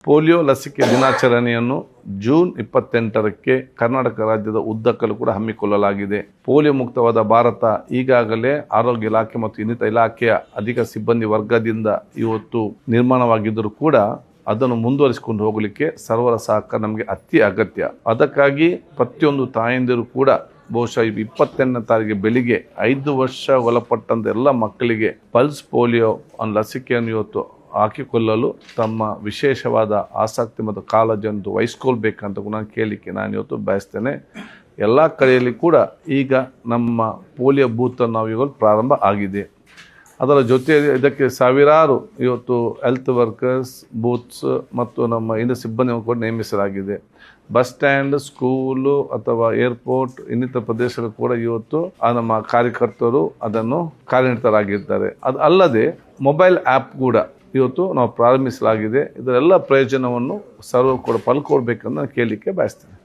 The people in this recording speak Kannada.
ಪೋಲಿಯೋ ಲಸಿಕೆ ದಿನಾಚರಣೆಯನ್ನು ಜೂನ್ 28ಕ್ಕೆ ಕರ್ನಾಟಕ ರಾಜ್ಯದ ಉದ್ದಕ್ಕೂ ಕೂಡ ಹಮ್ಮಿಕೊಳ್ಳಲಾಗಿದೆ. ಪೋಲಿಯೋ ಮುಕ್ತವಾದ ಭಾರತ ಈಗಾಗಲೇ ಆರೋಗ್ಯ ಇಲಾಖೆ ಮತ್ತು ಇನ್ನಿತರ ಇಲಾಖೆಯ ಅಧಿಕ ಸಿಬ್ಬಂದಿ ವರ್ಗದಿಂದ ಇವತ್ತು ನಿರ್ಮಾಣವಾಗಿದ್ದರೂ ಕೂಡ ಅದನ್ನು ಮುಂದುವರಿಸಿಕೊಂಡು ಹೋಗಲಿಕ್ಕೆ ಸರ್ವರ ಸಹಕಾರ ನಮಗೆ ಅತಿ ಅಗತ್ಯ. ಅದಕ್ಕಾಗಿ ಪ್ರತಿಯೊಂದು ತಾಯಂದಿರು ಕೂಡ ಬಹುಶಃ 28ನೇ ತಾರೀಕಿಗೆ ಬೆಳಿಗ್ಗೆ 5 ವರ್ಷ ಒಳಪಟ್ಟಂತ ಎಲ್ಲ ಮಕ್ಕಳಿಗೆ ಪಲ್ಸ್ ಪೋಲಿಯೋ ಲಸಿಕೆಯನ್ನು ಇವತ್ತು ಹಾಕಿಕೊಳ್ಳಲು ತಮ್ಮ ವಿಶೇಷವಾದ ಆಸಕ್ತಿ ಮತ್ತು ಕಾಳಜಿಯನ್ನು ವಹಿಸ್ಕೊಳ್ಬೇಕಂತ ನಾನು ಕೇಳಲಿಕ್ಕೆ ನಾನು ಇವತ್ತು ಬಯಸ್ತೇನೆ. ಎಲ್ಲ ಕಡೆಯಲ್ಲಿ ಕೂಡ ಈಗ ನಮ್ಮ ಪೋಲಿಯೋ ಬೂತನ್ನು ನಾವು ಇವಾಗ ಪ್ರಾರಂಭ ಆಗಿದೆ. ಅದರ ಜೊತೆ ಇದಕ್ಕೆ ಸಾವಿರಾರು ಇವತ್ತು ಹೆಲ್ತ್ ವರ್ಕರ್ಸ್ ಬೂತ್ಸ್ ಮತ್ತು ನಮ್ಮ ಇನ್ನು ಸಿಬ್ಬಂದಿಯನ್ನು ಕೂಡ ನೇಮಿಸಲಾಗಿದೆ. ಬಸ್ ಸ್ಟ್ಯಾಂಡ್, ಸ್ಕೂಲು ಅಥವಾ ಏರ್ಪೋರ್ಟ್ ಇನ್ನಿತರ ಪ್ರದೇಶಗಳು ಕೂಡ ಇವತ್ತು ನಮ್ಮ ಕಾರ್ಯಕರ್ತರು ಅದನ್ನು ಕಾರ್ಯನಿರತರಾಗಿದ್ದಾರೆ. ಅದು ಅಲ್ಲದೆ ಮೊಬೈಲ್ ಆ್ಯಪ್ ಕೂಡ ಇವತ್ತು ನಾವು ಪ್ರಾರಂಭಿಸಲಾಗಿದೆ. ಇದರೆಲ್ಲ ಪ್ರಯೋಜನವನ್ನು ಸರ್ವ ಕೂಡ ಪಲ್ಕೊಳ್ಬೇಕಂತ ನಾನು ಕೇಳಲಿಕ್ಕೆ ಬಯಸ್ತೇನೆ.